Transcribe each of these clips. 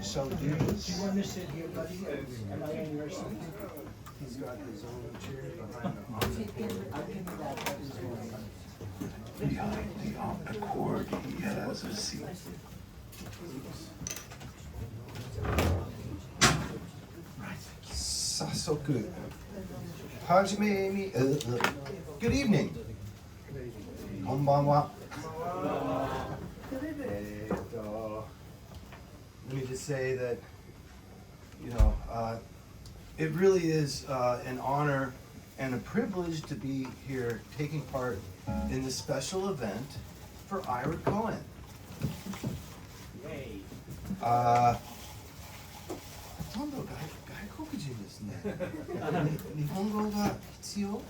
shall do Do this. you want to sit here, buddy? Am I on your seat? He's got his own chair behind the cord. He has a seat. Sasoku. Hajime good evening. Konbanwa. Let me just say that, it really is an honor and a privilege to be here taking part in this special event for Ira Cohen. Yay. ほとんど外国人ですね。日本語が必要？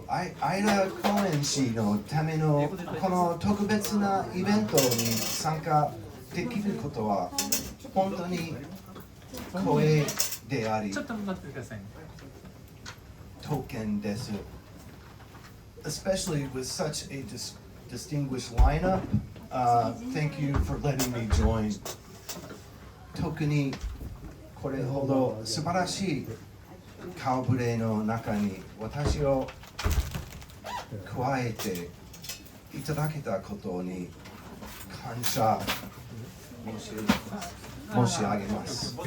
アイラ・コーエン氏のためのこの特別なイベントに参加できることは本当に光栄であり、ちょっと待ってくださいね。当見です。Especially with such a distinguished lineup, thank you for letting me join. 特にこれほど素晴らしい顔ぶれの中に私を加えていただけたことに感謝申し上げます。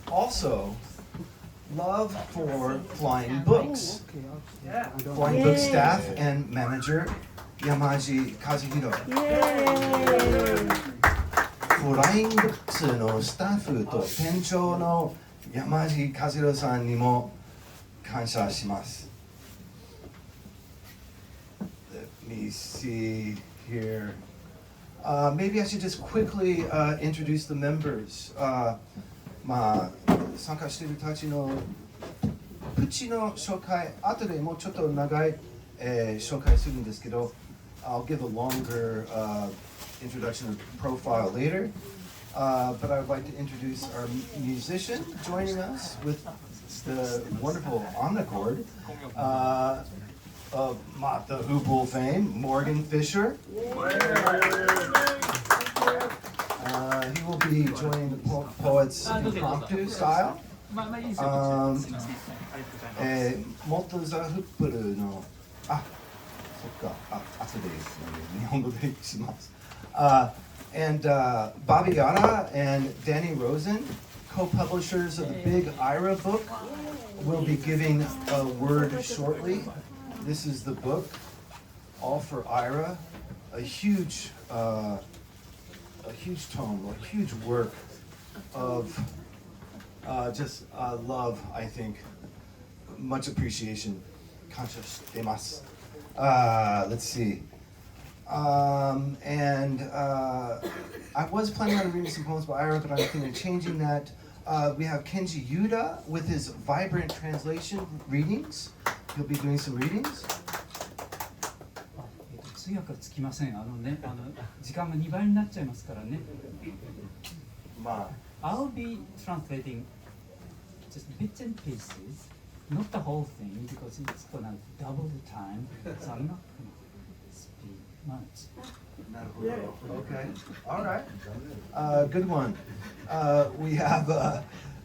Also, love for Flying Books. Flying Book staff and manager Yamaji Kazuhiro. フライングブックスのスタッフと店長の山地和弘さんにも感謝します。Let me see here. Maybe I should just quickly introduce the members. 参加している人たちのプチの紹介、後でもうちょっと長い、紹介するんですけど、I'll give a longer introduction of profile later, but I would like to introduce our musician joining us with the wonderful omnichord of the Hoopool fame, Morgan Fisher. He will be joining the poet's impromptu style. いいですよ。モットザフップルの、そっか、後でですね、日本語でします。And Bobby Yara and Danny Rosen, co-publishers of the Big Ira book, will be giving a word shortly. This is the book, All for Ira, a huge tome, a huge work of just love, I think, much appreciation. Kansha shitemasu. Let's see. And I was planning on reading some poems by Ira, but I'm thinking of changing that. We have Kenji Yuda with his vibrant translation readings. He'll be doing some readings. 通訳はつきません。時間が2倍になっちゃいますからね。I'll be translating just bits and pieces, not the whole thing, because it's gonna double the time. So I'm not gonna speak much. Okay. All right. Good one. We have,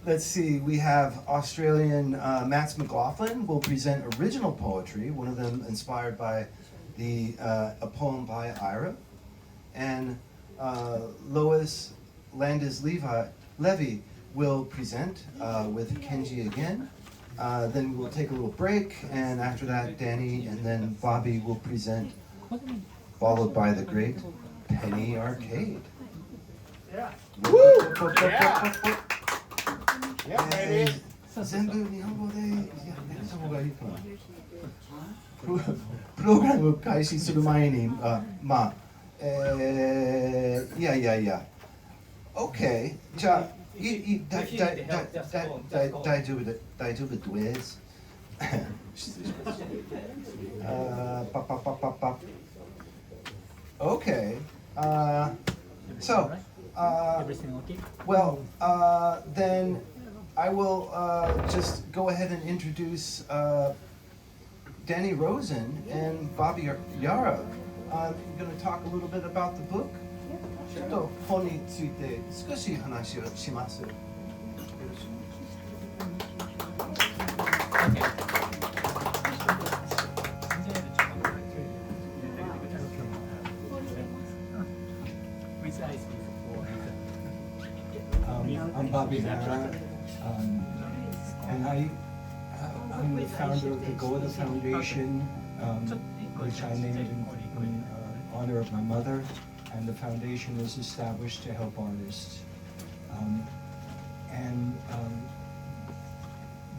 let's see, we have Australian Max McLaughlin will present original poetry, one of them inspired by a poem by Ira. And Lois Landis-Levy will present with Kenji again. Then we'll take a little break, and after that, Danny and then Bobby will present, followed by the great Penny Arcade. Yeah. Woo! Yeah, baby. 全部日本語でやった方がいいかな。プログラム開始する前に、いや。OK。じゃあ、大丈夫です。失礼します。Okay. So, Everything okay? well, then I will just go ahead and introduce Danny Rosen and Bobby Yara. You're going to talk a little bit about the book? ちょっと本について少し話をします。よろしく。I'm Bobby Ira, and I'm the founder of the Goethe Foundation, which I named in honor of my mother, and the foundation was established to help artists.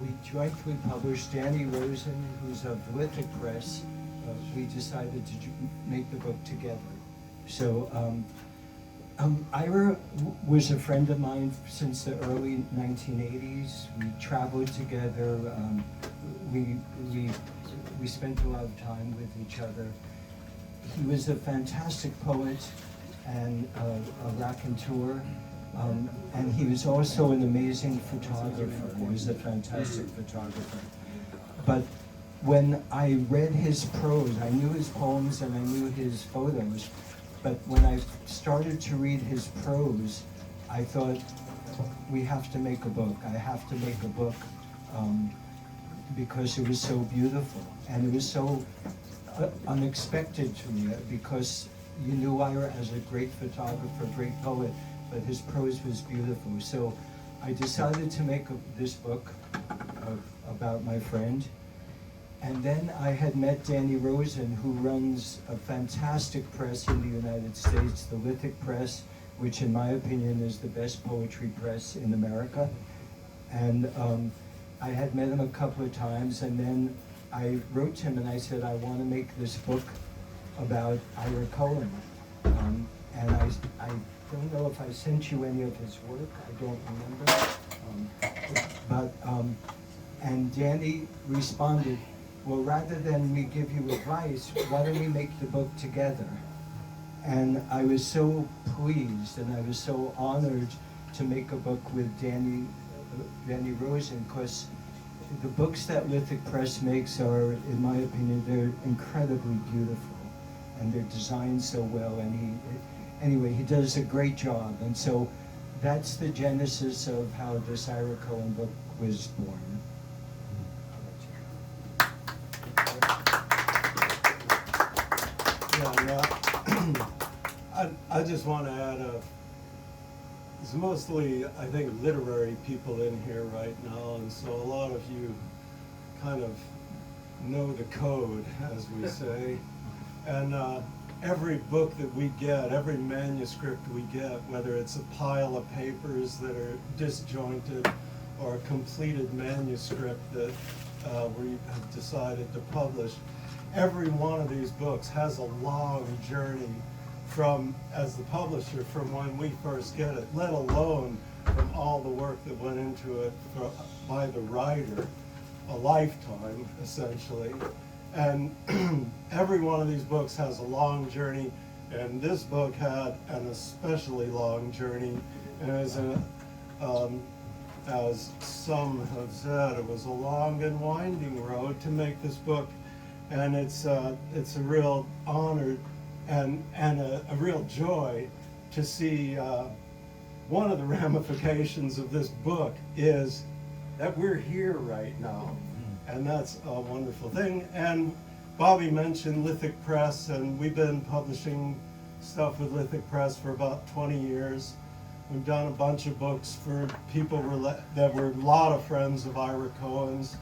We jointly published Danny Rosen, who's of Lithic Press. We decided to make the book together. So Ira was a friend of mine since the early 1980s. We traveled together. We spent a lot of time with each other. He was a fantastic poet and a raconteur. And he was also an amazing photographer. He was a fantastic photographer. But when I read his prose, I knew his poems and I knew his photos, but when I started to read his prose, I thought, we have to make a book. I have to make a book because it was so beautiful. And it was so unexpected to me because you knew Ira as a great photographer, great poet, but his prose was beautiful. So I decided to make this book about my friend. And then I had met Danny Rosen, who runs a fantastic press in the United States, the Lithic Press, which in my opinion is the best poetry press in America. And I had met him a couple of times, and then I wrote to him and I said, I want to make this book about Ira Cohen. And I don't know if I sent you any of his work, I don't remember. And Danny responded, well, rather than me give you advice, why don't we make the book together? And I was so pleased and I was so honored to make a book with Danny Rosen, because the books that Lithic Press makes are, in my opinion, they're incredibly beautiful and they're designed so well, and anyway, he does a great job. And so that's the genesis of how this Ira Cohen book was born. I just want to add it's mostly, I think, literary people in here right now, and so a lot of you kind of know the code, as we say. And every book that we get, every manuscript we get, whether it's a pile of papers that are disjointed or a completed manuscript that we have decided to publish, every one of these books has a long journey from, as the publisher, from when we first get it, let alone from all the work that went into it by the writer, a lifetime, essentially. And every one of these books has a long journey, and this book had an especially long journey. And as some have said, it was a long and winding road to make this book. And it's a real honor and a real joy to see one of the ramifications of this book is that we're here right now. And that's a wonderful thing. And Bobby mentioned Lithic Press, and we've been publishing stuff with Lithic Press for about 20 years. We've done a bunch of books for people that were a lot of friends of Ira Cohen's.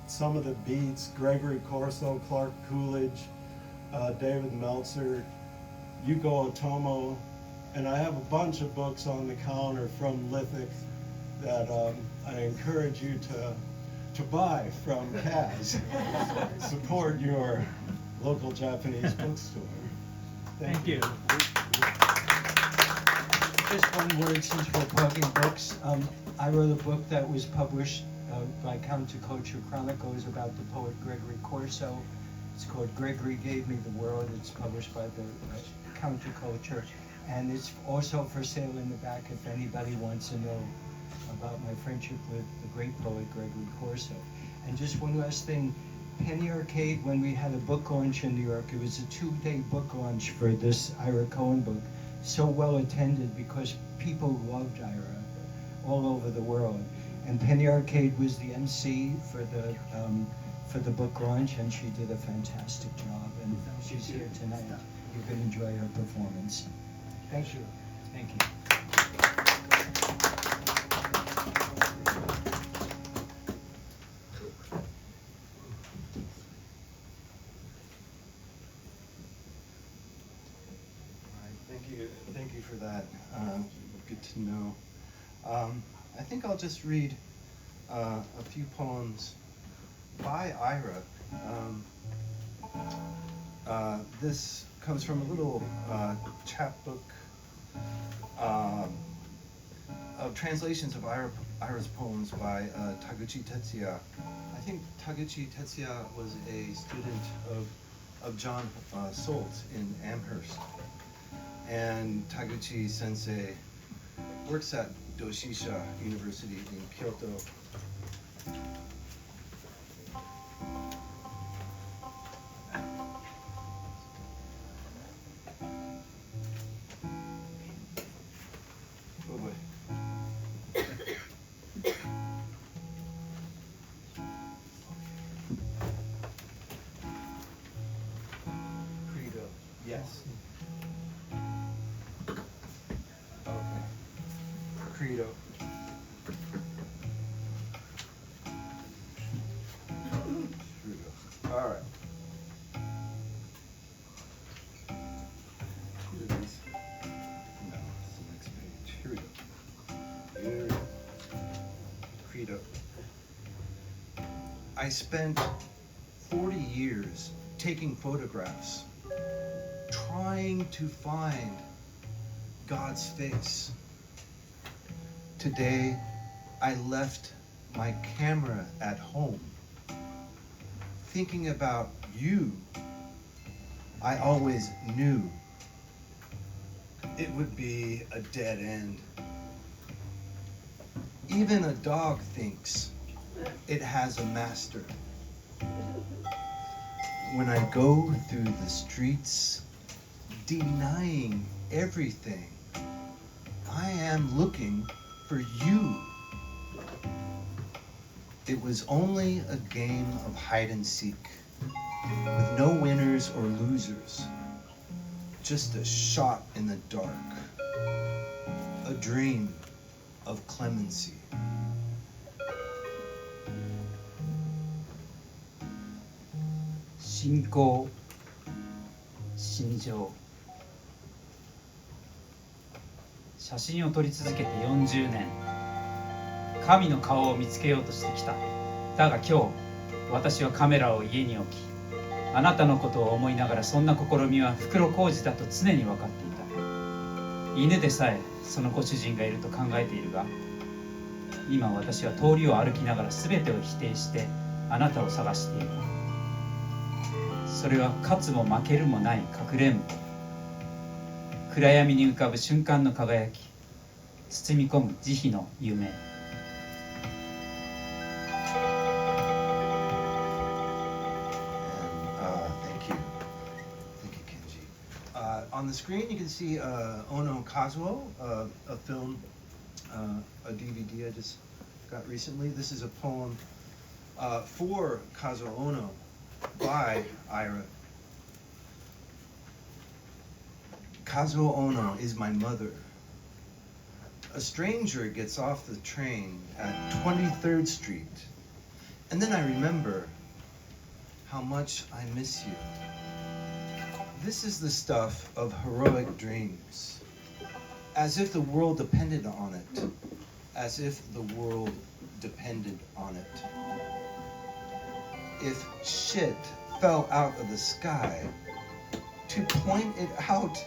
Some of the Beats, Gregory Corso, Clark Coolidge, David Meltzer, Yuko Otomo, and I have a bunch of books on the counter from Lithic that I encourage you to buy from Kaz. Support your local Japanese bookstore. Thank you. Just one word, since we're plugging books. I wrote a book that was published by Counterculture Chronicles about the poet Gregory Corso. It's called Gregory Gave Me the World. It's published by the Counterculture. And it's also for sale in the back if anybody wants to know about my friendship with the great poet Gregory Corso. And just one last thing, Penny Arcade, when we had a book launch in New York, it was a 2-day book launch for this Ira Cohen book. So well attended because people loved Ira all over the world. And Penny Arcade was the MC for the book launch, and she did a fantastic job. And she's here tonight. You can enjoy her performance. Thank you. Thank you. Thank you for that. Good to know. I think I'll just read a few poems by Ira. This comes from a little chapbook of translations of Ira's poems by Taguchi Tetsuya. I think Taguchi Tetsuya was a student of John Solt in Amherst. And Taguchi Sensei works at Doshisha University in Kyoto. Oh boy. Credo. Yes. Okay. Credo. Credo. All right. Here it is. No, it's the next page. Here we go. Here we go. Credo. I spent 40 years taking photographs, trying to find God's face. Today, I left my camera at home. Thinking about you, I always knew it would be a dead end. Even a dog thinks it has a master. When I go through the streets, denying everything, I am looking for you. It was only a game of hide and seek, with no winners or losers, just a shot in the dark, a dream of clemency.信仰、心情。写真を撮り続けて40年。神の顔を見つけようとしてきた。だが今日、私はカメラを家に置き、あなたのことを思いながらそんな試みは袋小路だと常に分かっていた。犬でさえそのご主人がいると考えているが、今私は通りを歩きながら全てを否定してあなたを探している。それは勝つも負けるもないかくれんぼ。暗闇に浮かぶ瞬間の輝き、包み込む慈悲の夢。On the screen, you can see Ono Kazuo, a film, a DVD I just got recently. This is a poem for Kazuo Ono by Ira. Kazuo Ono is my mother. A stranger gets off the train at 23rd Street, and then I remember how much I miss you. This is the stuff of heroic dreams, as if the world depended on it, as if the world depended on it. If shit fell out of the sky, to point it out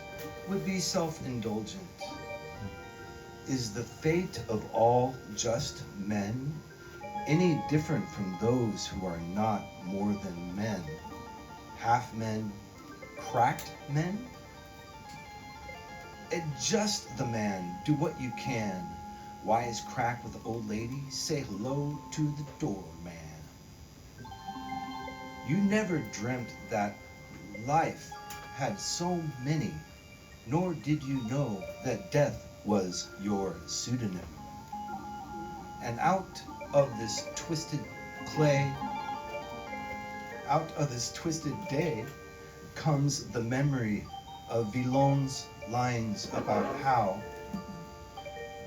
would be self-indulgent. Is the fate of all just men any different from those who are not more than men? Half men, cracked men? Adjust the man, do what you can. Wise crack with the old lady, say hello to the doorman. You never dreamt that life had so many, nor did you know that death was your pseudonym. And out of this twisted clay, out of this twisted day, comes the memory of Villon's lines about how,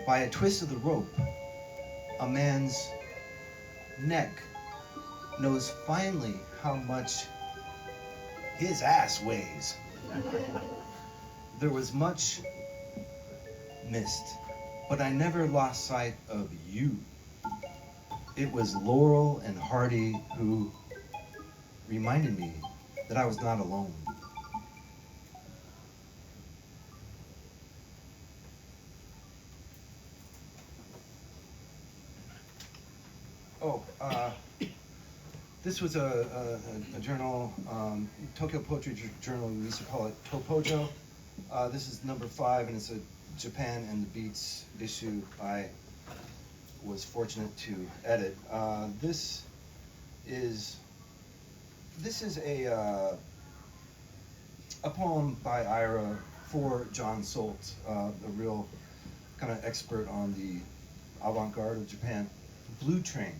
by a twist of the rope, a man's neck knows finally how much his ass weighs. There was much missed, but I never lost sight of you. It was Laurel and Hardy who reminded me that I was not alone. This was a journal, Tokyo Poetry Journal, we used to call it Topojo. This is number 5, and it's a Japan and the Beats issue I was fortunate to edit. This is a poem by Ira for John Solt, a real kind of expert on the avant-garde of Japan. Blue Train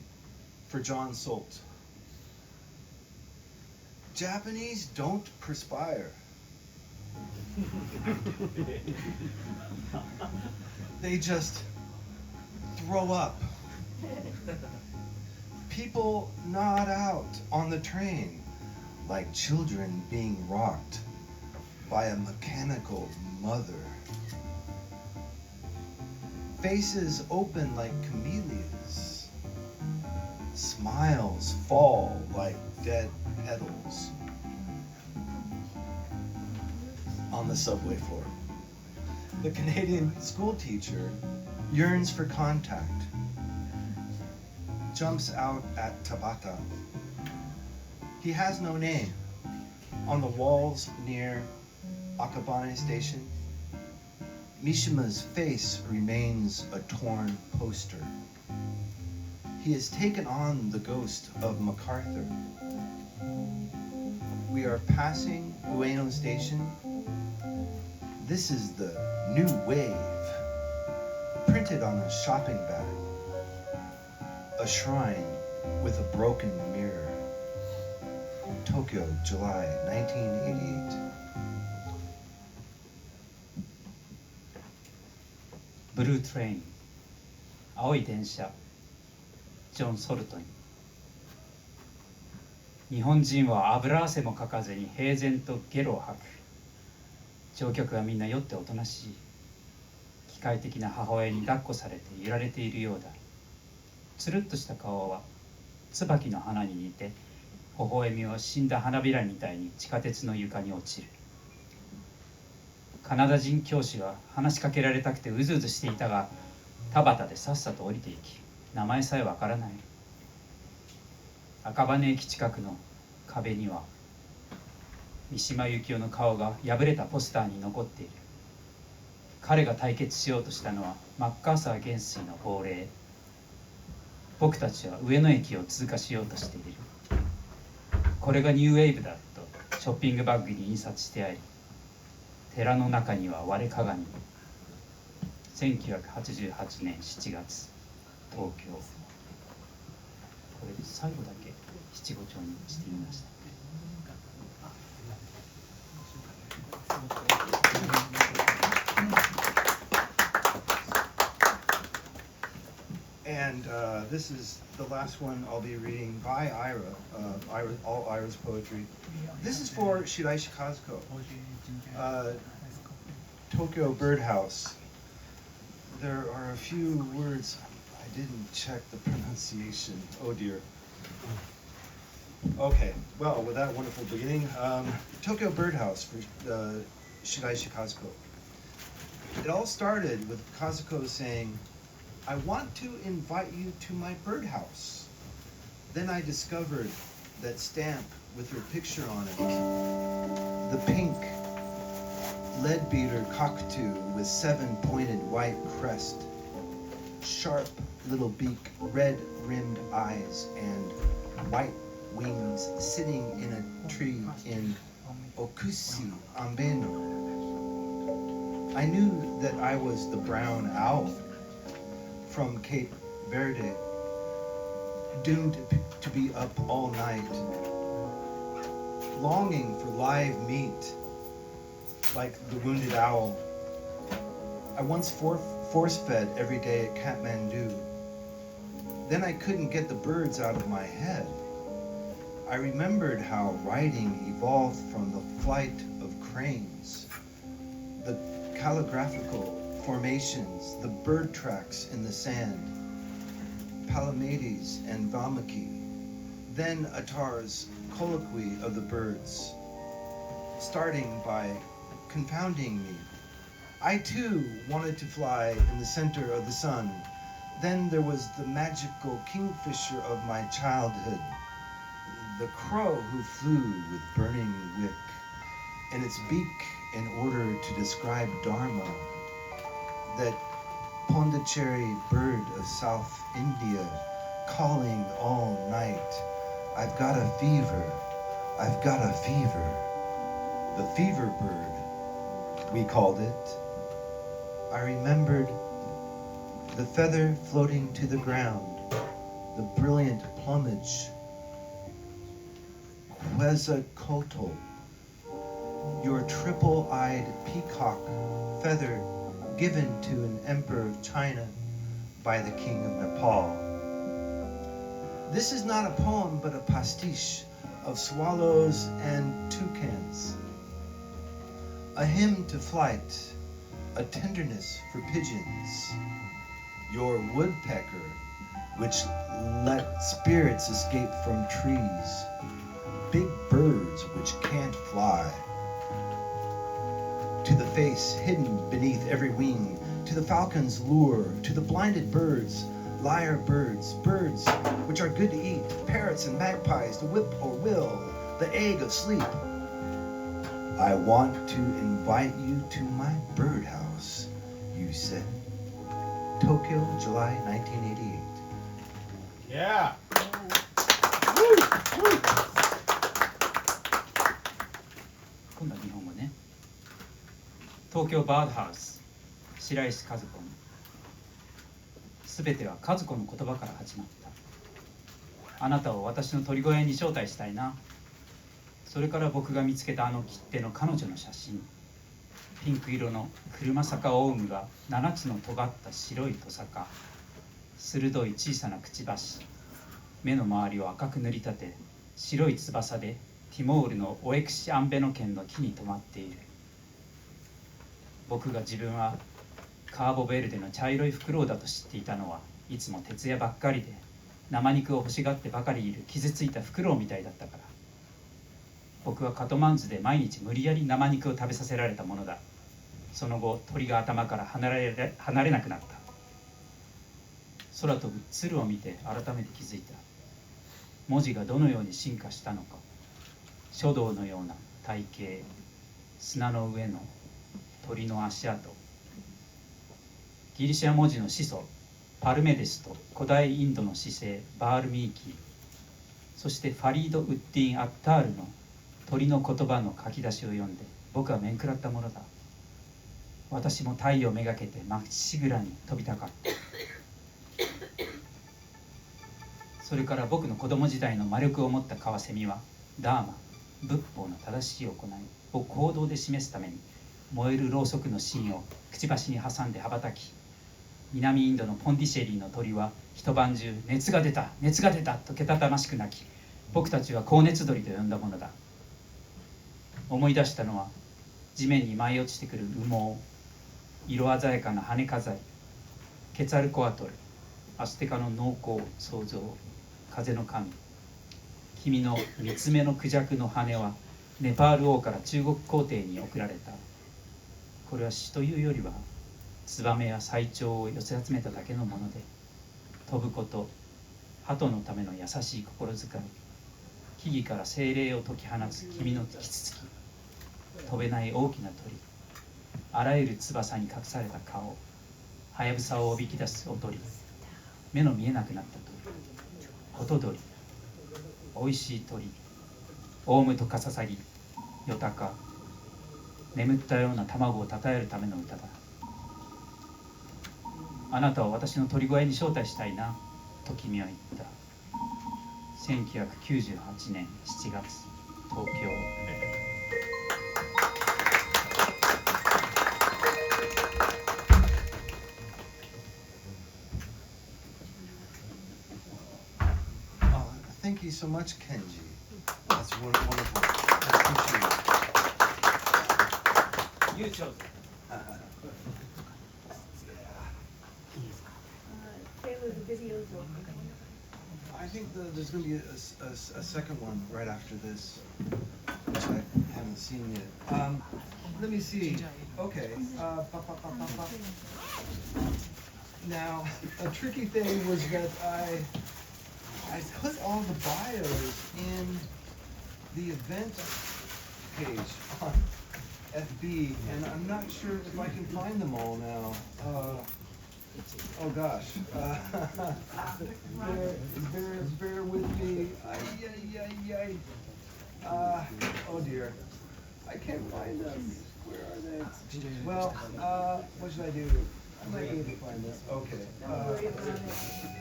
for John Solt. Japanese don't perspire. They just throw up. People nod out on the train like children being rocked by a mechanical mother. Faces open like camellias. Smiles fall like dead petals on the subway floor. The Canadian school teacher yearns for contact, jumps out at Tabata. He has no name. On the walls near Akabane Station, Mishima's face remains a torn poster. He has taken on the ghost of MacArthur. We are passing Ueno Station. This is the new wave, printed on a shopping bag. A shrine with a broken mirror. Tokyo, July 1988. ブルートレイン、青い電車、ジョン・ソルトン。日本人は油汗もかかずに平然とゲロを吐く。乗客はみんな酔っておとなしい。機械的な母親に抱っこされて揺られているようだ。つるっとした顔は椿の花に似て、微笑みは死んだ花びらみたいに地下鉄の床に落ちる。カナダ人教師は話しかけられたくてうずうずしていたが、田端でさっさと降りていき、名前さえわからない。赤羽駅近くの壁には三島由紀夫の顔が破れたポスターに残っている。彼が対決しようとしたのはマッカーサー元帥の亡霊。僕たちは上野駅を通過しようとしている。これがニューウェーブだとショッピングバッグに印刷してあり、寺の中には割れ鏡。1988年7月、東京。これで最後だけ七五調にしてみました。And this is the last one I'll be reading by Ira, all Ira's poetry. This is for Shiraishi Kazuko, Tokyo Birdhouse. There are a few words, I didn't check the pronunciation, oh dear. Okay, well, with that wonderful beginning, Tokyo Birdhouse for Shiraishi Kazuko. It all started with Kazuko saying, I want to invite you to my birdhouse. Then I discovered that stamp with her picture on it. The pink leadbeater cockatoo with 7-pointed white crest, sharp little beak, red-rimmed eyes, and white wings sitting in a tree in Okusi, Ambeno. I knew that I was the brown owl from Cape Verde, doomed to be up all night, longing for live meat like the wounded owl. I once force-fed every day at Kathmandu. Then I couldn't get the birds out of my head. I remembered how writing evolved from the flight of cranes, the calligraphical formations, the bird tracks in the sand, Palamedes and Valmiki, then Attar's colloquy of the birds, starting by confounding me. I too wanted to fly in the center of the sun. Then there was the magical kingfisher of my childhood, the crow who flew with burning wick in its beak in order to describe Dharma, that Pondicherry bird of South India calling all night, I've got a fever, I've got a fever. The fever bird, we called it. I remembered the feather floating to the ground, the brilliant plumage, Quetzalcoatl, your triple-eyed peacock feather given to an emperor of China by the king of Nepal. This is not a poem, but a pastiche of swallows and toucans, a hymn to flight, a tenderness for pigeons, your woodpecker, which let spirits escape from trees, big birds which can't fly, to the face hidden beneath every wing, to the falcon's lure, to the blinded birds, lyre birds, birds which are good to eat, parrots and magpies, the whip or will, the egg of sleep. I want to invite you to my birdhouse, you said. Tokyo, July 1988. Yeah. 今度は日本語ね。東京バードハウス、白石和子のすべては和子の言葉から始まった。あなたを私の鳥小屋に招待したいな。それから僕が見つけたあの切手の彼女の写真、ピンク色の車坂オウムが7つの尖った白いトサカ、鋭い小さなくちばし、目の周りを赤く塗り立て、白い翼でティモールのオエクシアンベノ県の木に止まっている。僕が自分はカーボベルデの茶色いフクロウだと知っていたのはいつも徹夜ばっかりで生肉を欲しがってばかりいる傷ついたフクロウみたいだったから。僕はカトマンズで毎日無理やり生肉を食べさせられたものだ。その後鳥が頭から離れなくなった。空飛ぶ鶴を見て改めて気づいた。文字がどのように進化したのか。書道のような体型、砂の上の鳥の足跡。ギリシャ文字の始祖パルメデスと古代インドの詩聖バールミーキー、そしてファリード・ウッディン・アッタールの鳥の言葉の書き出しを読んで僕は面食らったものだ。私も太陽めがけてまっしぐらに飛びたかった。それから僕の子供時代の魔力を持ったカワセミはダーマ、仏法の正しい行いを行動で示すために燃えるろうそくの芯をくちばしに挟んで羽ばたき、南インドのポンディシェリーの鳥は一晩中熱が出た熱が出たとけたたましく鳴き、僕たちは高熱鳥と呼んだものだ。思い出したのは地面に舞い落ちてくる羽毛、色鮮やかな羽飾り、ケツァルコアトル、アステカの農耕創造、風の神。君の三つ目のクジャクの羽はネパール王から中国皇帝に贈られた。これは詩というよりはツバメや彩鳥を寄せ集めただけのもので、飛ぶこと、鳩のための優しい心遣い、木々から精霊を解き放つ君のキツツキ、飛べない大きな鳥、あらゆる翼に隠された顔、はやぶさをおびき出すおとり、目の見えなくなった鳥、ホト鳥、おいしい鳥、オウムとカササギ、ヨタカ、眠ったような卵をたたえるための歌だ。あなたを私の鳥小屋に招待したいなと君は言った。1998年7月、東京。Thank you so much, Kenji. That's wonderful. I appreciate it. You chose. Taylor, the video's over. I think there's going to be a second one right after this, which I haven't seen yet. Let me see. Okay. Now, a tricky thing was that I put all the bios in the event page on FB, and I'm not sure if I can find them all now. Oh gosh. Bear with me. Oh dear. I can't find them. Where are they? Well, what should I do? I might be able to find them. Okay.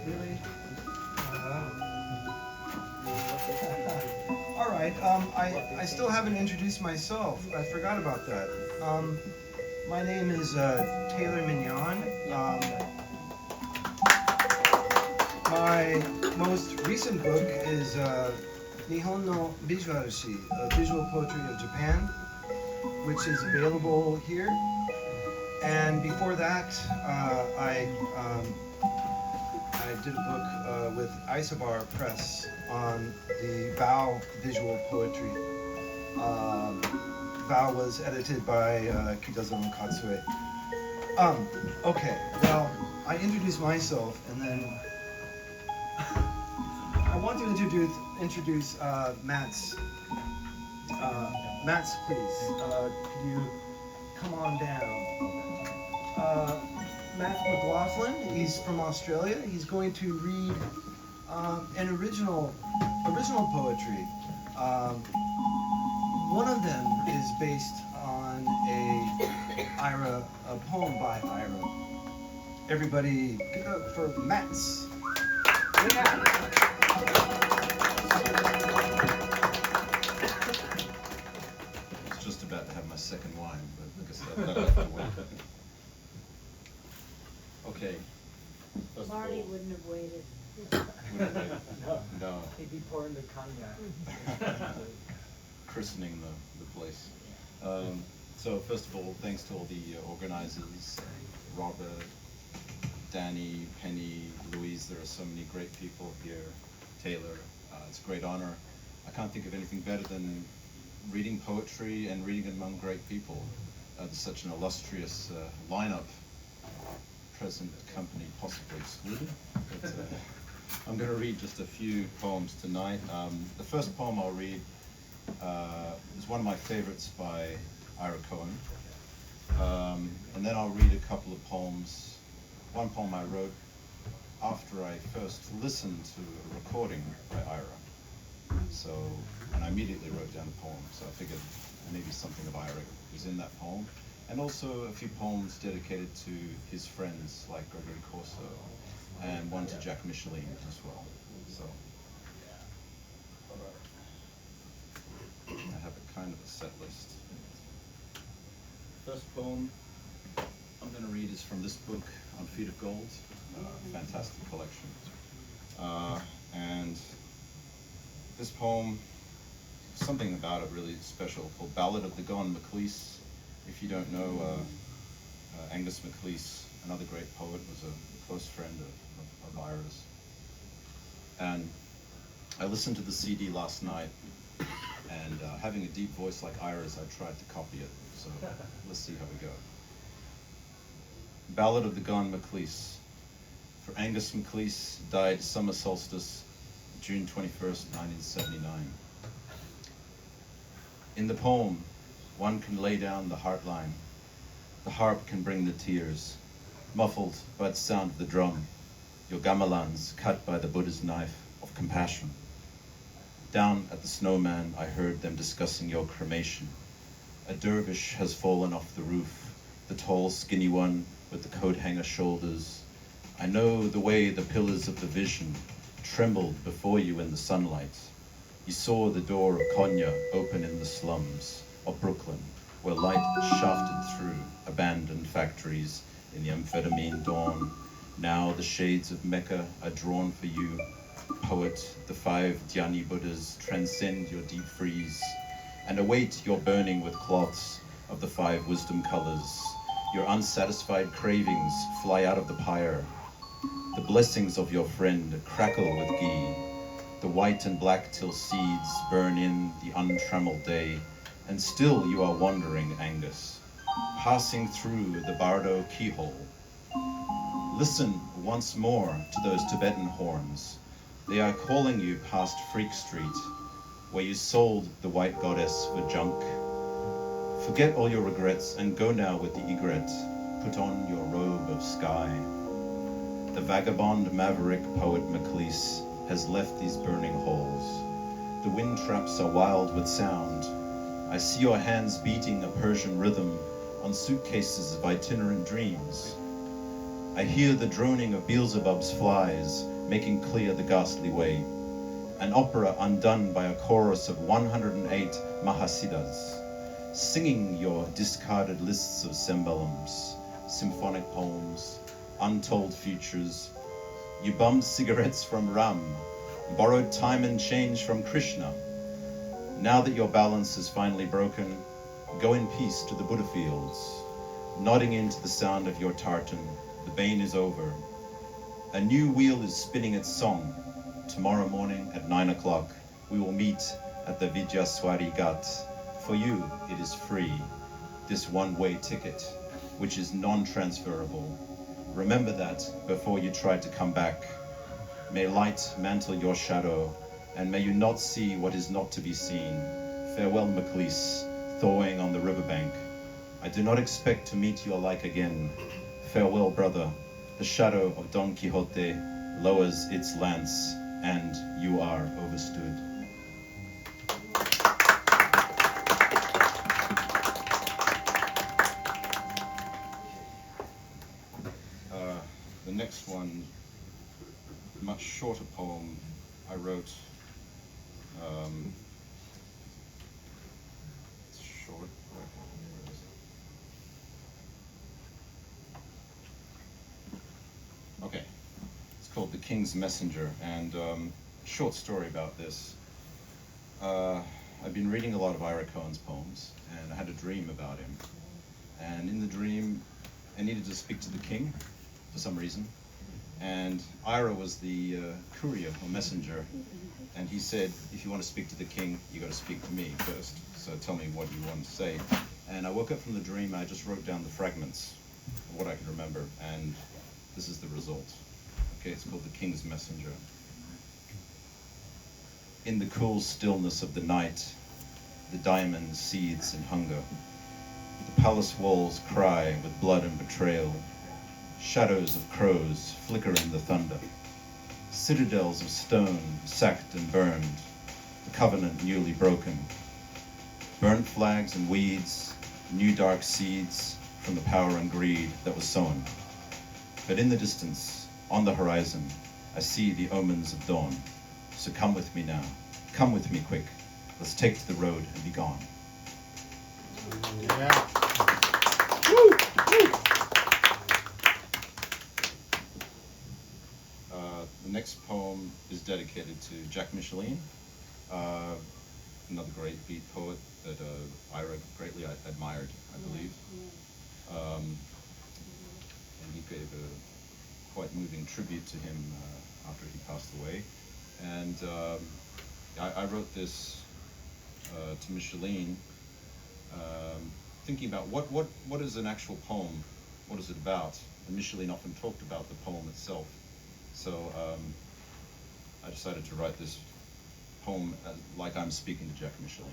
Really? All right. I still haven't introduced myself. I forgot about that. My name is Taylor Mignon. My most recent book is Nihon no Visualshi, Visual Poetry of Japan, which is available here. And before that, I did a book with Isobar Press on the Bao visual poetry. Bao was edited by Kitazono Katsue. Okay, well, I introduced myself, and then I want to introduce Mats. Mats, please. Could you come on down? Matt McLaughlin, he's from Australia. He's going to read an original poetry. One of them is based on a poem by Ira. Everybody give it up for Mats. Yeah. I was just about to have my second wine, but I guess that left the wine. Okay. First of Marty all, wouldn't have waited. no, He'd be pouring the cognac. christening the place. So first of all, thanks to all the organizers, Robert, Danny, Penny, Louise. There are so many great people here. Taylor, it's a great honor. I can't think of anything better than reading poetry and reading it among great people. There's such an illustrious lineup. Present company possibly excluded. But, I'm going to read just a few poems tonight. The first poem I'll read is one of my favorites by Ira Cohen. And then I'll read a couple of poems. One poem I wrote after I first listened to a recording by Ira. So, and I immediately wrote down the poem. So I figured maybe something of Ira was in that poem. And also a few poems dedicated to his friends like Gregory Corso, and one to Jack Micheline as well. So I have a kind of a set list. First poem I'm going to read is from this book, On Feet of Gold, fantastic collection. And this poem, something about it really special, called Ballad of the Gone MacLeish. If you don't know, Angus MacLeish, another great poet, was a close friend of Ira's. And I listened to the CD last night, and having a deep voice like Ira's, I tried to copy it. So let's see how we go. Ballad of the Gone MacLeish. For Angus MacLeish died summer solstice, June 21st, 1979. In the poem, one can lay down the heartline. The harp can bring the tears, muffled by the sound of the drum, your gamelans cut by the Buddha's knife of compassion. Down at the snowman, I heard them discussing your cremation. A dervish has fallen off the roof, the tall, skinny one with the coat hanger shoulders. I know the way the pillars of the vision trembled before you in the sunlight. You saw the door of Konya open in the slums of Brooklyn, where light shafted through abandoned factories in the amphetamine dawn. Now the shades of Mecca are drawn for you. Poet, the 5 Dhyani Buddhas transcend your deep freeze and await your burning with cloths of the 5 wisdom colors. Your unsatisfied cravings fly out of the pyre. The blessings of your friend crackle with ghee. The white and black till seeds burn in the untrammeled day, and still you are wandering, Angus, passing through the Bardo keyhole. Listen once more to those Tibetan horns. They are calling you past Freak Street, where you sold the white goddess for junk. Forget all your regrets and go now with the egret. Put on your robe of sky. The vagabond maverick poet Maclise has left these burning halls. The wind traps are wild with sound. I see your hands beating a Persian rhythm on suitcases of itinerant dreams. I hear the droning of Beelzebub's flies making clear the ghastly way. An opera undone by a chorus of 108 Mahasiddhas, singing your discarded lists of cemballums, symphonic poems, untold futures. You bummed cigarettes from Ram, borrowed time and change from Krishna. Now that your balance is finally broken, go in peace to the Buddha fields. Nodding into the sound of your tartan, the bane is over. A new wheel is spinning its song. Tomorrow morning at 9 o'clock, we will meet at the Vijayaswari Ghat. For you, it is free, this one-way ticket, which is non-transferable. Remember that before you try to come back. May light mantle your shadow, and may you not see what is not to be seen. Farewell, Maclise, thawing on the riverbank. I do not expect to meet your like again. Farewell, brother. The shadow of Don Quixote lowers its lance, and you are overstood. The next one, much shorter poem I wrote. It's short. Where is it? Okay, it's called The King's Messenger, and short story about this. I've been reading a lot of Ira Cohen's poems, and I had a dream about him. And in the dream, I needed to speak to the king for some reason. And Ira was the courier or messenger, and he said, if you want to speak to the king, you got to speak to me first. So tell me what you want to say. And I woke up from the dream, I just wrote down the fragments of what I could remember, and this is the result. Okay, it's called The King's Messenger. In the cool stillness of the night, the diamond seethes in hunger. The palace walls cry with blood and betrayal. Shadows of crows flicker in the thunder. Citadels of stone sacked and burned, the covenant newly broken. Burnt flags and weeds, new dark seeds from the power and greed that was sown. But in the distance, on the horizon, I see the omens of dawn. So come with me now, come with me quick. Let's take to the road and be gone. Yeah. The next poem is dedicated to Jack Micheline, another great beat poet that Ira greatly admired, I believe. And he gave a quite moving tribute to him after he passed away. And I wrote this to Micheline, thinking about what is an actual poem, what is it about? And Micheline often talked about the poem itself. So I decided to write this poem like I'm speaking to Jack Micheline.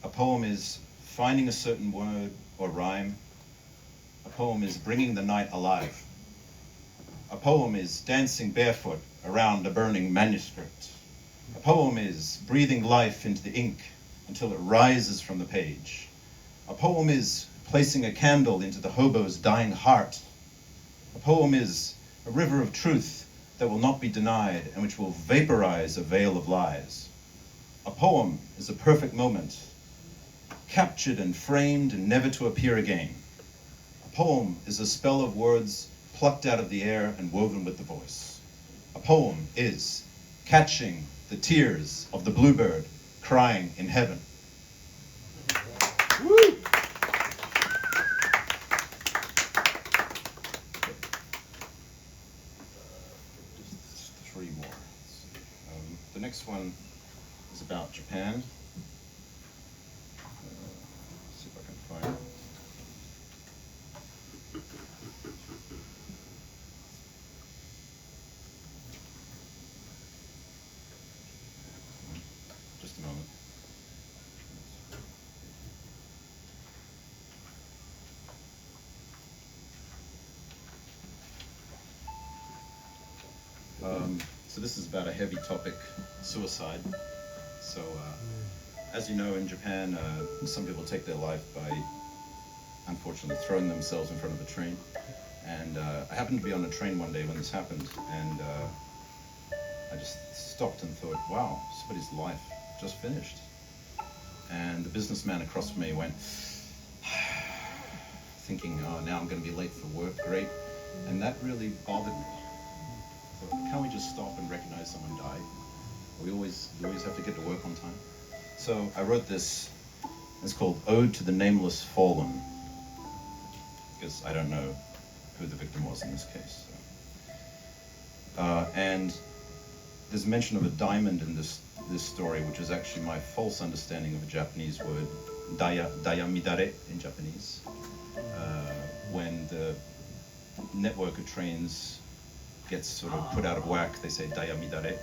A poem is finding a certain word or rhyme. A poem is bringing the night alive. A poem is dancing barefoot around a burning manuscript. A poem is breathing life into the ink until it rises from the page. A poem is placing a candle into the hobo's dying heart. A poem is a river of truth that will not be denied and which will vaporize a veil of lies. A poem is a perfect moment, captured and framed and never to appear again. A poem is a spell of words plucked out of the air and woven with the voice. A poem is catching the tears of the bluebird crying in heaven. Woo! Just three more. The next one is about Japan. See if I can find it. Just a moment. So this is about a heavy topic, suicide. So as you know, in Japan, some people take their life by unfortunately throwing themselves in front of a train. And I happened to be on a train one day when this happened, and I just stopped and thought, wow, somebody's life just finished. And the businessman across from me went, thinking, oh, now I'm going to be late for work, great. And that really bothered me. So can't we just stop and recognize someone died? We always have to get to work on time. So I wrote this. It's called Ode to the Nameless Fallen, because I don't know who the victim was in this case. So. And there's mention of a diamond in this story, which is actually my false understanding of a Japanese word, dayamidare in Japanese. When the network of trains gets sort of put out of whack, they say dayamidare.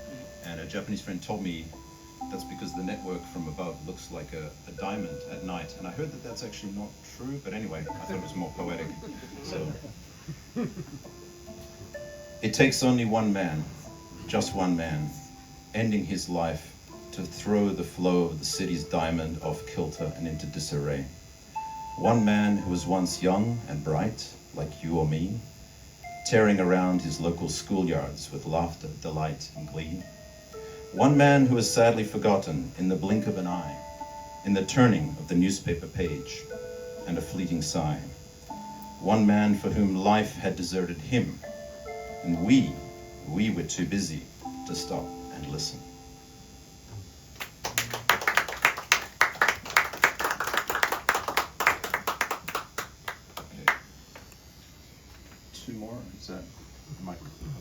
And a Japanese friend told me that's because the network from above looks like a diamond at night. And I heard that that's actually not true, but anyway, I thought it was more poetic. So, it takes only one man, just one man, ending his life to throw the flow of the city's diamond off kilter and into disarray. One man who was once young and bright, like you or me, tearing around his local schoolyards with laughter, delight, and glee. One man who is sadly forgotten in the blink of an eye, in the turning of the newspaper page, and a fleeting sigh. One man for whom life had deserted him, and we were too busy to stop and listen. Okay. Two more, is that, am I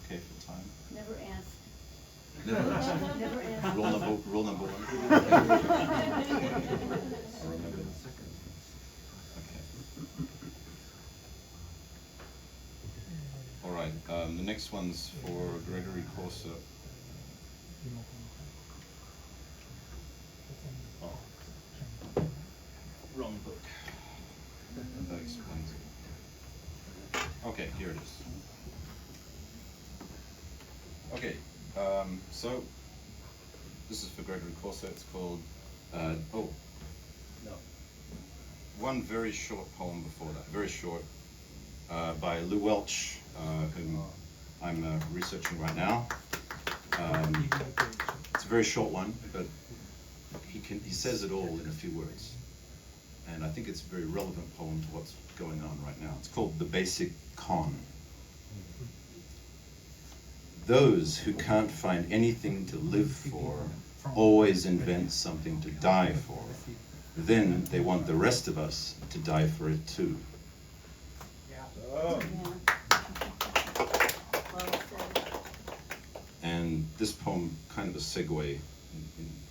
okay for time? Never ask. Never ask. Never ask. Rule number one. I'll remember. Okay. All right. The next one's for Gregory Corso. Oh. Wrong book. That explains it. Okay, here it is. Okay. So this is for Gregory Corso. It's called one very short poem before that, very short, by Lou Welch, whom I'm researching right now. It's a very short one, but he says it all in a few words, and I think it's a very relevant poem to what's going on right now. It's called The Basic Con. Those who can't find anything to live for always invent something to die for. Then they want the rest of us to die for it too. Yeah. Well said. And this poem kind of a segue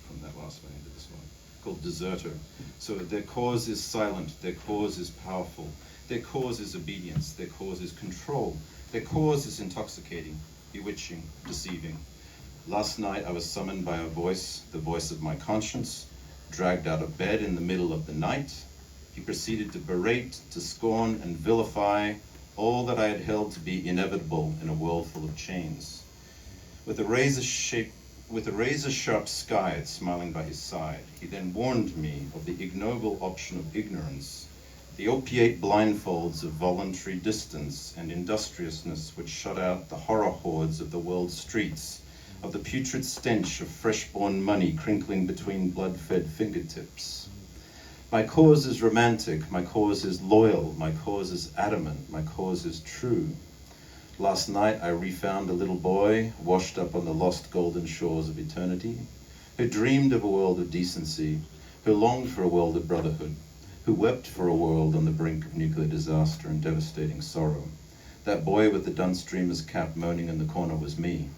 from that last one into this one, called Deserter. So their cause is silent, their cause is powerful, their cause is obedience, their cause is control, their cause is intoxicating, bewitching, deceiving. Last night I was summoned by a voice, the voice of my conscience, dragged out of bed in the middle of the night. He proceeded to berate, to scorn and vilify all that I had held to be inevitable in a world full of chains. With a razor-sharp sky smiling by his side, he then warned me of the ignoble option of ignorance, the opiate blindfolds of voluntary distance and industriousness which shut out the horror hordes of the world's streets, of the putrid stench of fresh-born money crinkling between blood-fed fingertips. My cause is romantic, my cause is loyal, my cause is adamant, my cause is true. Last night I refound a little boy washed up on the lost golden shores of eternity, who dreamed of a world of decency, who longed for a world of brotherhood, who wept for a world on the brink of nuclear disaster and devastating sorrow. That boy with the dunce dreamer's cap moaning in the corner was me.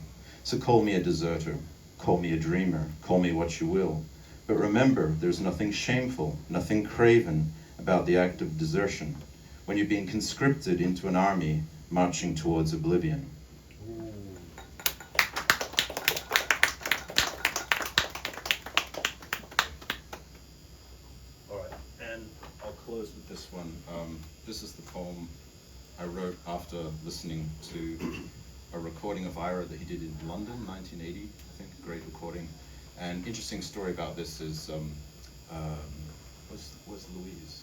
So call me a deserter, call me a dreamer, call me what you will. But remember, there's nothing shameful, nothing craven about the act of desertion when you're being conscripted into an army marching towards oblivion. All right, and I'll close with this one. This is the poem I wrote after listening to a recording of Ira that he did in London, 1980, I think, great recording. And interesting story about this is, where's Louise?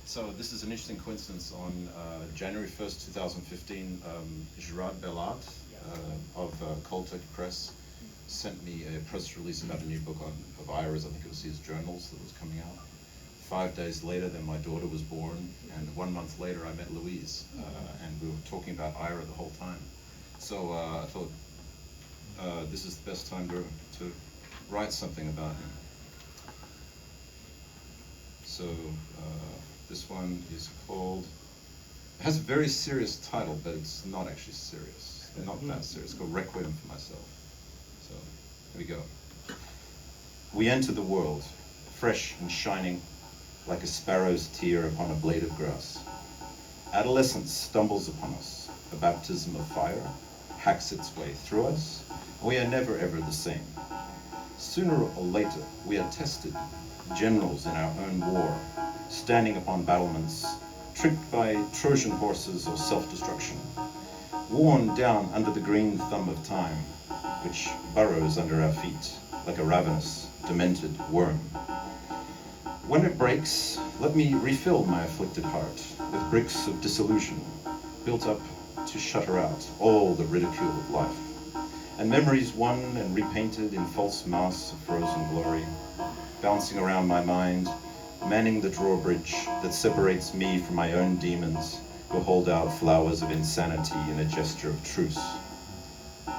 So this is an interesting coincidence. On January 1st, 2015, Gerard Bellard of Coltec Press sent me a press release about a new book of Ira's. I think it was his journals that was coming out. 5 days later, then my daughter was born, and 1 month later I met Louise, and we were talking about Ira the whole time. So I thought this is the best time to write something about him. So this one is called, it has a very serious title, but it's not actually serious. Not that serious. It's called Requiem for Myself. So here we go. We enter the world, fresh and shining, like a sparrow's tear upon a blade of grass. Adolescence stumbles upon us, a baptism of fire, hacks its way through us, and we are never ever the same. Sooner or later, we are tested, generals in our own war, standing upon battlements, tricked by Trojan horses or self-destruction, worn down under the green thumb of time, which burrows under our feet like a ravenous, demented worm. When it breaks, let me refill my afflicted heart with bricks of disillusion, built up to shutter out all the ridicule of life, and memories won and repainted in false masks of frozen glory, bouncing around my mind, manning the drawbridge that separates me from my own demons who hold out flowers of insanity in a gesture of truce.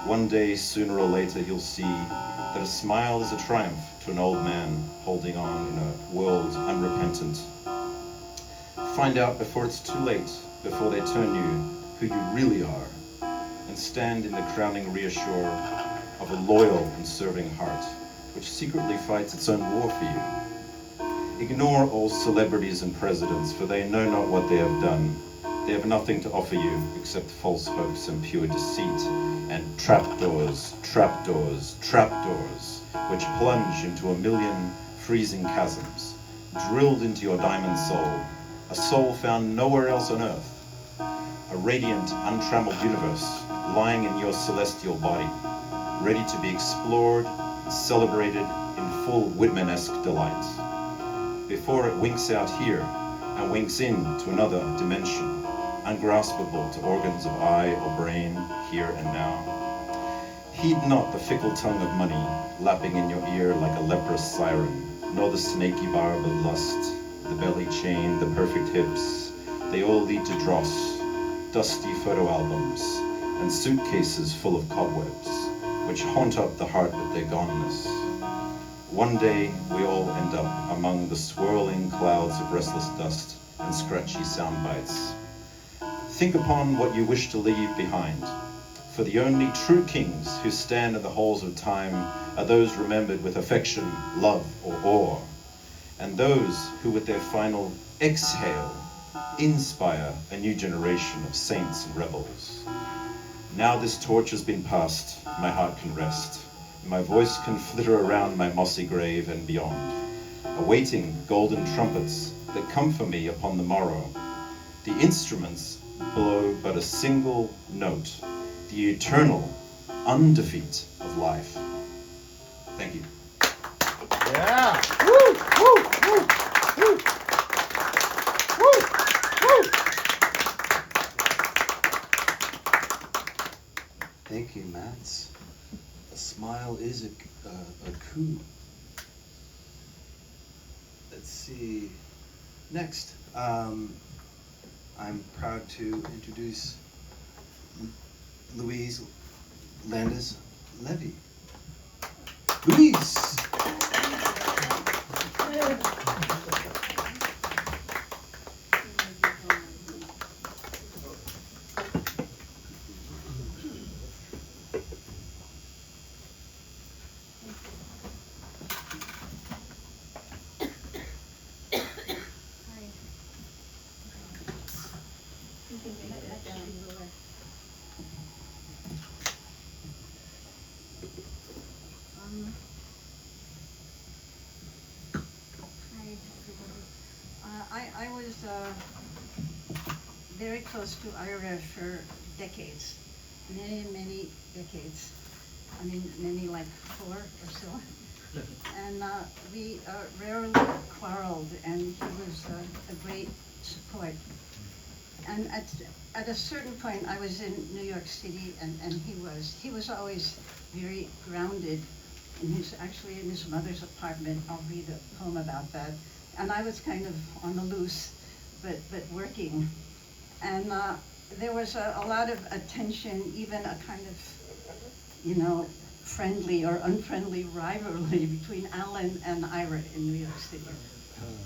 One day, sooner or later, you'll see that a smile is a triumph to an old man holding on in a world unrepentant. Find out before it's too late, before they turn you, who you really are, and stand in the crowning reassure of a loyal and serving heart, which secretly fights its own war for you. Ignore all celebrities and presidents, for they know not what they have done. They have nothing to offer you except false hopes and pure deceit, and trapdoors, trapdoors, trapdoors, which plunge into a million freezing chasms, drilled into your diamond soul, a soul found nowhere else on earth, a radiant, untrammeled universe lying in your celestial body, ready to be explored, celebrated in full Whitman-esque delight. Before it winks out here and winks in to another dimension, ungraspable to organs of eye or brain here and now. Heed not the fickle tongue of money lapping in your ear like a leprous siren, nor the snaky barb of lust, the belly chain, the perfect hips. They all lead to dross, dusty photo albums, and suitcases full of cobwebs, which haunt up the heart with their goneness. One day we all end up among the swirling clouds of restless dust and scratchy sound bites. Think upon what you wish to leave behind, for the only true kings who stand in the halls of time are those remembered with affection, love, or awe, and those who with their final exhale inspire a new generation of saints and rebels. Now this torch has been passed, my heart can rest, and my voice can flitter around my mossy grave and beyond, awaiting golden trumpets that come for me upon the morrow. The instruments blow but a single note, the eternal undefeat of life. Thank you. Yeah. Woo, woo, woo, woo. Woo, woo. Thank you, Mats. A smile is a coup. Let's see. Next, I'm proud to introduce Louise Landis Levy. Louise! I was very close to Ira for decades, many decades. I mean, many like 4 or so. And we rarely quarreled, and he was a great support. And at a certain point, I was in New York City, and he was always very grounded actually in his mother's apartment. I'll read a poem about that. And I was kind of on the loose, but working. And there was a lot of attention, even a kind of, friendly or unfriendly rivalry between Alan and Ira in New York City.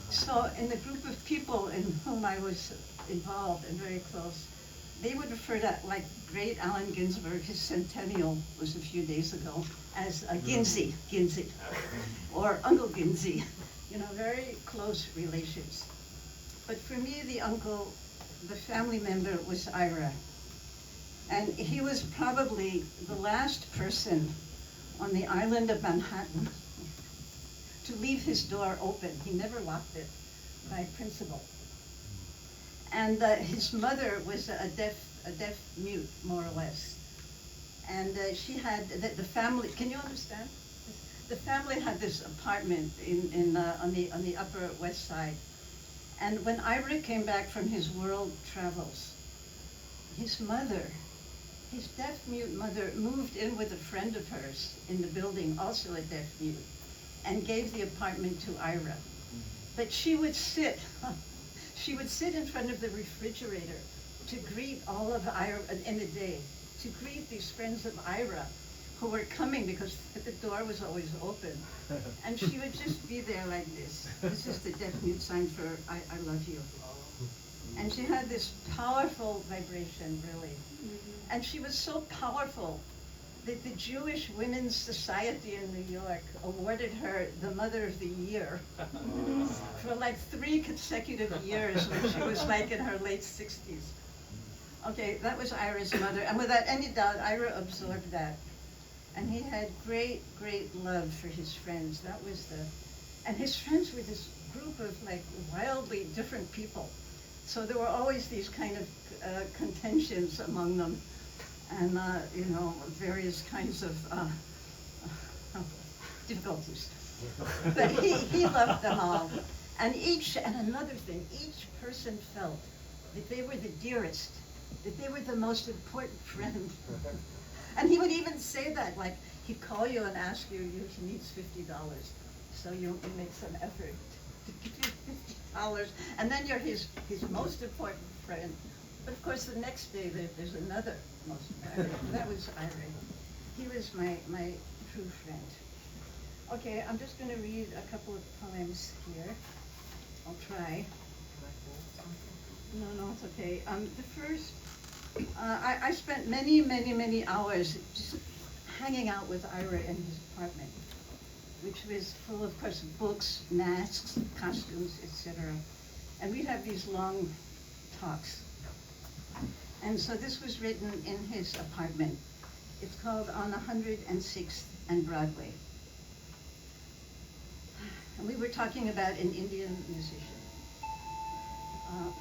So in the group of people in whom I was involved and very close, they would refer to, like, great Allen Ginsberg, his centennial was a few days ago, as Ginsey, or Uncle Ginsey. Very close relations. But for me, the family member was Ira. And he was probably the last person on the island of Manhattan to leave his door open. He never locked it by principle. And his mother was a deaf mute, more or less. And she had, the family, can you understand? The family had this apartment on the Upper West Side. And when Ira came back from his world travels, his mother, his deaf-mute mother, moved in with a friend of hers in the building, also a deaf-mute, and gave the apartment to Ira. But she would sit in front of the refrigerator to greet all of Ira in the day, to greet these friends of Ira who were coming because the door was always open. And she would just be there like this. This is the deaf-mute sign for I love you. And she had this powerful vibration, really. And she was so powerful that the Jewish Women's Society in New York awarded her the Mother of the Year for like 3 consecutive years when she was like in her late 60s. Okay, that was Ira's mother. And without any doubt, Ira absorbed that. And he had great love for his friends. That was and his friends were this group of like wildly different people. So there were always these kind of contentions among them, and various kinds of difficulties. But he loved them all. And another thing, each person felt that they were the dearest, that they were the most important friend. And he would even say that, like, he'd call you and ask you, he needs $50, so you make some effort to give you $50, and then you're his most important friend. But of course, the next day there's another most important. That was Ira. He was my true friend. Okay, I'm just going to read a couple of poems here. I'll try. No, it's okay. The first. I spent many hours just hanging out with Ira in his apartment, which was full, of course, of books, masks, costumes, etc. And we'd have these long talks. And so this was written in his apartment. It's called On 106th and Broadway. And we were talking about an Indian musician. Uh,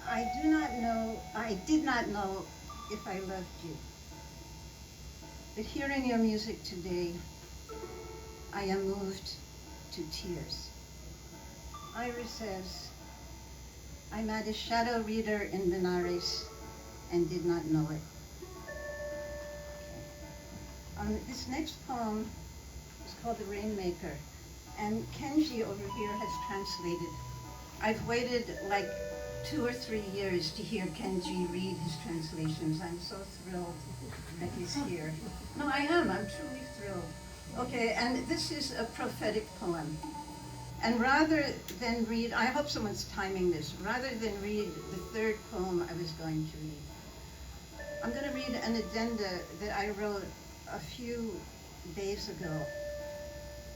I did not know if I loved you. But hearing your music today, I am moved to tears. Ira says, I'm at a shadow reader in Benares and did not know it. This next poem is called The Rainmaker, and Kenji over here has translated. I've waited like 2 or 3 years to hear Kenji read his translations. I'm so thrilled that he's here. No, I'm truly thrilled. Okay, and this is a prophetic poem. And rather than read, I hope someone's timing this, rather than read the third poem I was going to read, I'm going to read an addenda that I wrote a few days ago.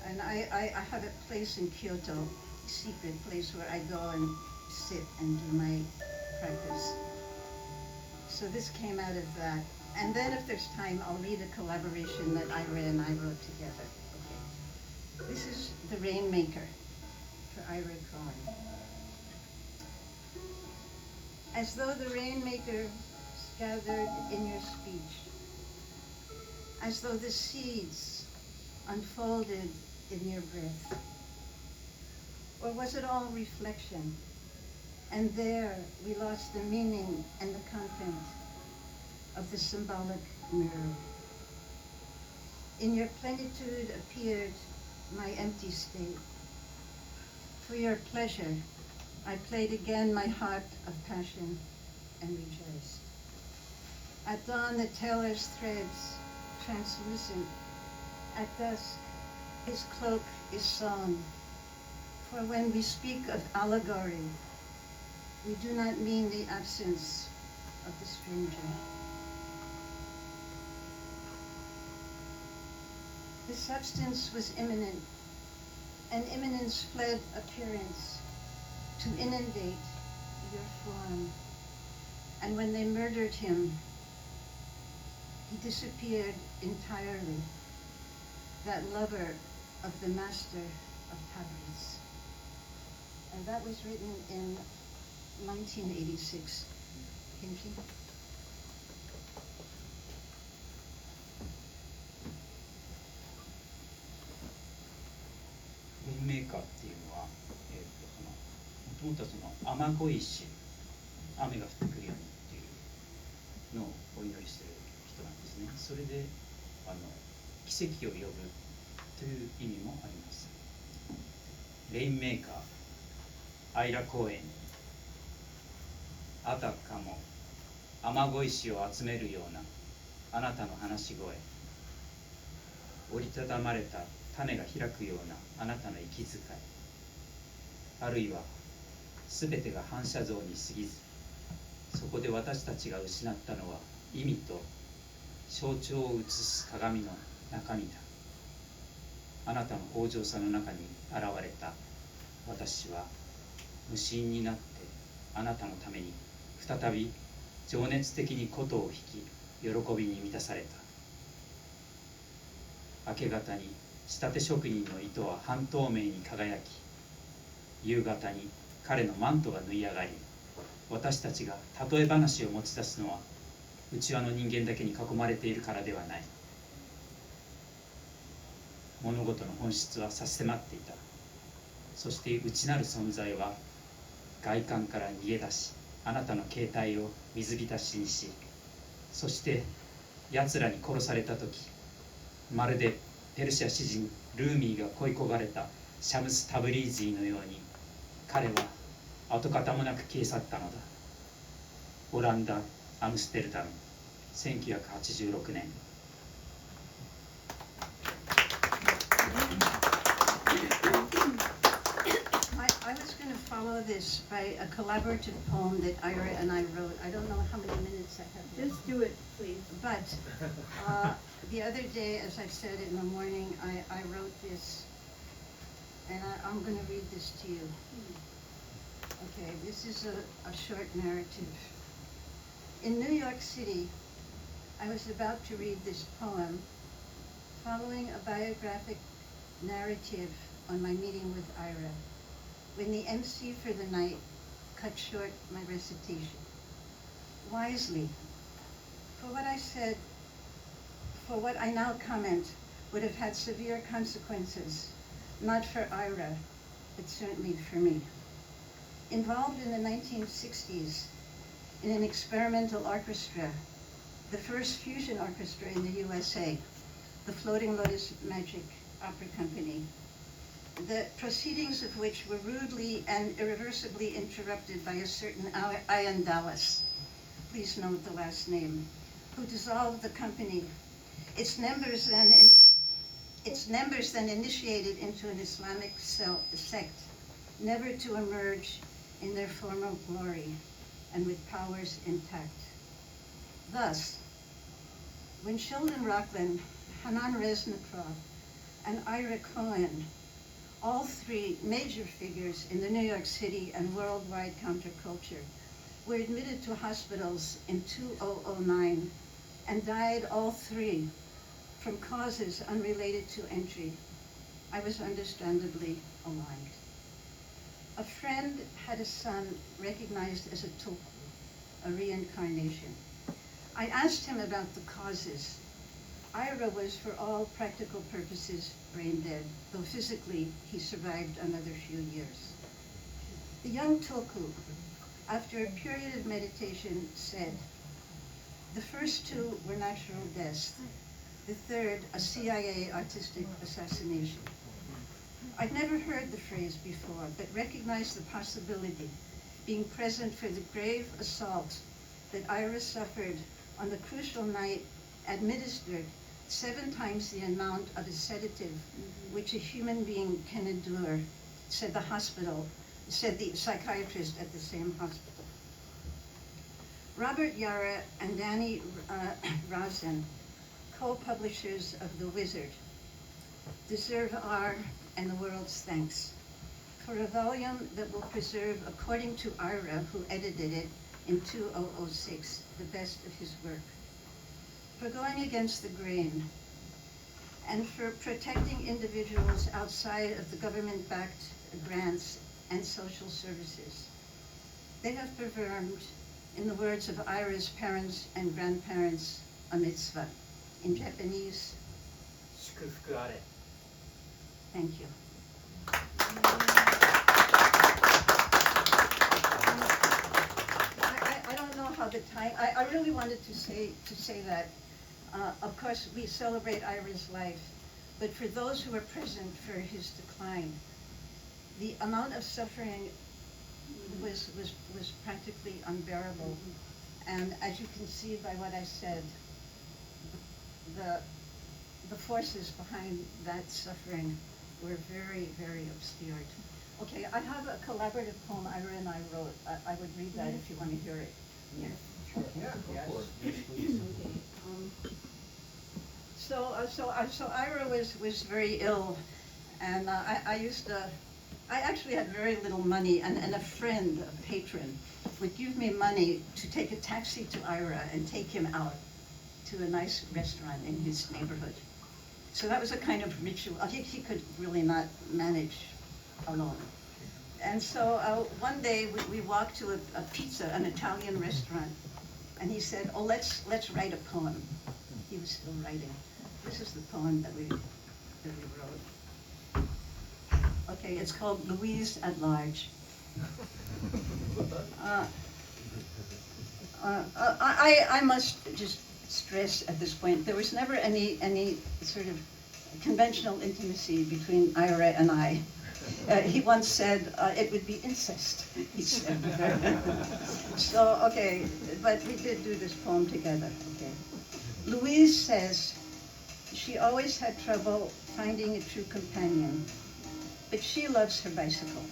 And I have a place in Kyoto, a secret place where I go and sit and do my practice. So this came out of that. And then if there's time, I'll read a collaboration that Ira and I wrote together. Okay. This is The Rainmaker for Ira Cohen. As though the rainmaker gathered in your speech, as though the seeds unfolded in your breath. Or was it all reflection? And there we lost the meaning and the content of the symbolic mirror. In your plenitude appeared my empty state. For your pleasure, I played again my harp of passion and rejoiced. At dawn the tailor's threads translucent. At dusk his cloak is sewn. For when we speak of allegory, we do not mean the absence of the stranger. The substance was imminent, and imminence fled appearance to inundate your form. And when they murdered him, he disappeared entirely, that lover of the master of Paris. And that was written in 1986. Kenji? 文明歌っていうのは、もともとは雨乞いし、雨が降ってくるようにっていうのをお祈りしている人なんですね。それで奇跡を呼ぶという意味もあります。レインメーカー、アイラ公園、あたかも雨乞いしを集めるようなあなたの話し声、折りたたまれた種が開くようなあなたの息遣い、あるいはすべてが反射像に過ぎず、そこで私たちが失ったのは意味と象徴を映す鏡の中身だ。あなたの豊穣さの中に現れた私は無心になってあなたのために再び情熱的に琴を弾き、喜びに満たされた。明け方に仕立て職人の糸は半透明に輝き、夕方に彼のマントが縫い上がり、私たちが例え話を持ち出すのは内輪の人間だけに囲まれているからではない。物事の本質は差し迫っていた。そして内なる存在は外観から逃げ出し、あなたの形態を水浸しにし、そして奴らに殺された時、まるでペルシャ詩人ルーミーが恋焦がれたシャムス・タブリージーのように、彼は跡形もなく消え去ったのだ。オランダ・アムステルダム、1986年。I was going to follow this by a collaborative poem that Ira and I wrote. I don't know how many minutes I have. Just do it, please. But the other day, as I said in the morning, I wrote this, and I'm going to read this to you. Okay, this is a short narrative. In New York City, I was about to read this poem, following a biographic narrative on my meeting with Ira, when the MC for the night cut short my recitation. Wisely, for what I now comment would have had severe consequences, not for Ira, but certainly for me. Involved in the 1960s in an experimental orchestra, the first fusion orchestra in the USA, the Floating Lotus Magic Opera Company, the proceedings of which were rudely and irreversibly interrupted by a certain Ian Dallas, please note the last name, who dissolved the company. Its members then initiated into an Islamic sect, never to emerge in their former glory and with powers intact. Thus, when Sheldon Rocklin, Hanan Resnikrov, and Ira Cohen, all three major figures in the New York City and worldwide counterculture, were admitted to hospitals in 2009 and died all three from causes unrelated to entry, I was understandably alarmed. A friend had a son recognized as a tulku, a reincarnation. I asked him about the causes. Ira was, for all practical purposes, brain dead, though physically he survived another few years. The young tulku, after a period of meditation, said, the first two were natural deaths, the third a CIA artistic assassination. I'd never heard the phrase before, but recognized the possibility, being present for the grave assault that Ira suffered on the crucial night, administered 7 times the amount of a sedative which a human being can endure, said the psychiatrist at the same hospital. Robert Yara and Danny Rosen, co-publishers of The Wizard, deserve our and the world's thanks for a volume that will preserve, according to Ira, who edited it in 2006, the best of his work, for going against the grain, and for protecting individuals outside of the government-backed grants and social services. They have performed, in the words of Ira's parents and grandparents, a mitzvah. In Japanese, Shukufuku are. thank you. I don't know how the time, I really wanted to say that, of course, we celebrate Ira's life, but for those who were present for his decline, the amount of suffering was practically unbearable. And as you can see by what I said, the forces behind that suffering were very, very obscured. Okay, I have a collaborative poem Ira and I wrote. I would read that if you want to hear it. Yeah, go for it. Okay. So Ira was very ill, and I actually had very little money, and a friend, a patron, would give me money to take a taxi to Ira and take him out to a nice restaurant in his neighborhood. So that was a kind of ritual. He could really not manage alone. And so one day we walked to a pizza, an Italian restaurant, and he said, "Oh, let's write a poem." He was still writing. This is the poem that we wrote. Okay, it's called Louise at Large. I must just stress at this point, there was never any sort of conventional intimacy between Ira and I. He once said, it would be incest, he said. So, okay, but we did do this poem together, okay. Louise says, she always had trouble finding a true companion, but she loves her bicycle.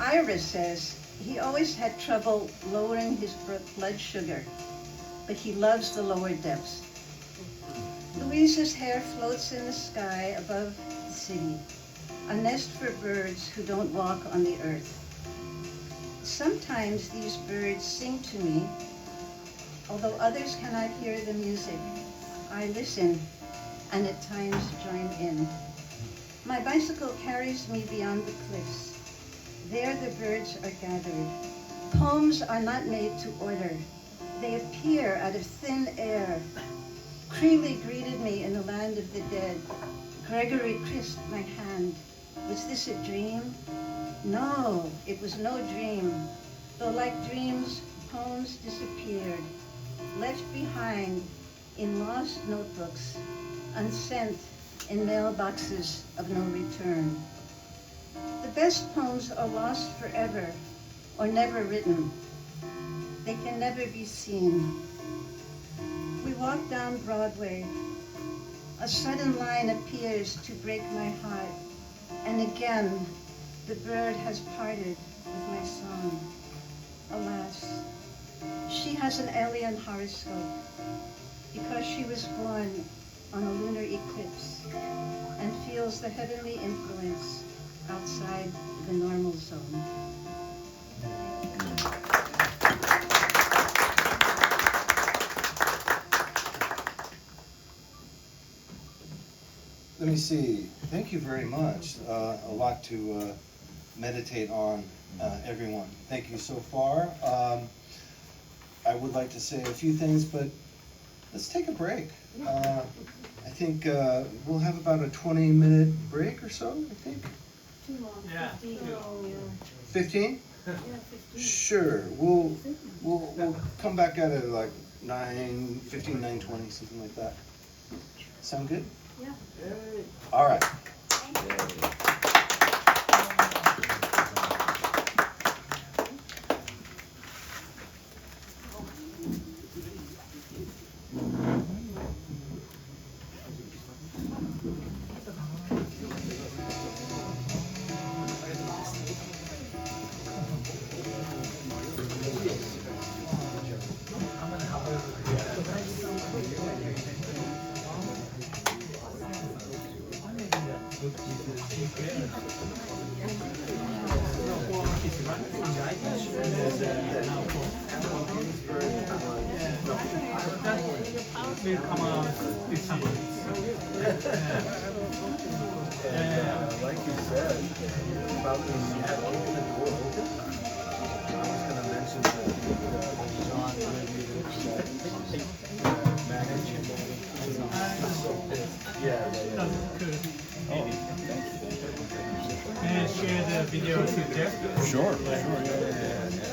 Ira says, he always had trouble lowering his blood sugar, but he loves the lower depths. Louise's hair floats in the sky above the city, a nest for birds who don't walk on the earth. Sometimes these birds sing to me, although others cannot hear the music. I listen and at times join in. My bicycle carries me beyond the cliffs, There the birds are gathered. Poems are not made to order. They appear out of thin air. Creeley greeted me in the land of the dead. Gregory kissed my hand. Was this a dream? No, it was no dream. Though like dreams, poems disappeared, left behind in lost notebooks, unsent in mailboxes of no return. The best poems are lost forever or never written. They can never be seen. We walk down Broadway. A sudden line appears to break my heart, and again the bird has parted with my song. Alas, she has an alien horoscope because she was born on a lunar eclipse and feels the heavenly influence outside the normal zone. Let me see. Thank you very much. A lot to meditate on, everyone. Thank you so far. I would like to say a few things, but let's take a break. I think we'll have about a 20-minute break or so, I think. Too long. Yeah. 15? Yeah, 15. Sure. We'll come back at it like 9:15, 9:20, something like that. Sound good? Yeah. All right. Like you said, about the keeping the door open, I was going to mention that John reviewed magazine. Yeah. Can I share the video to Jeff? Sure. Yeah.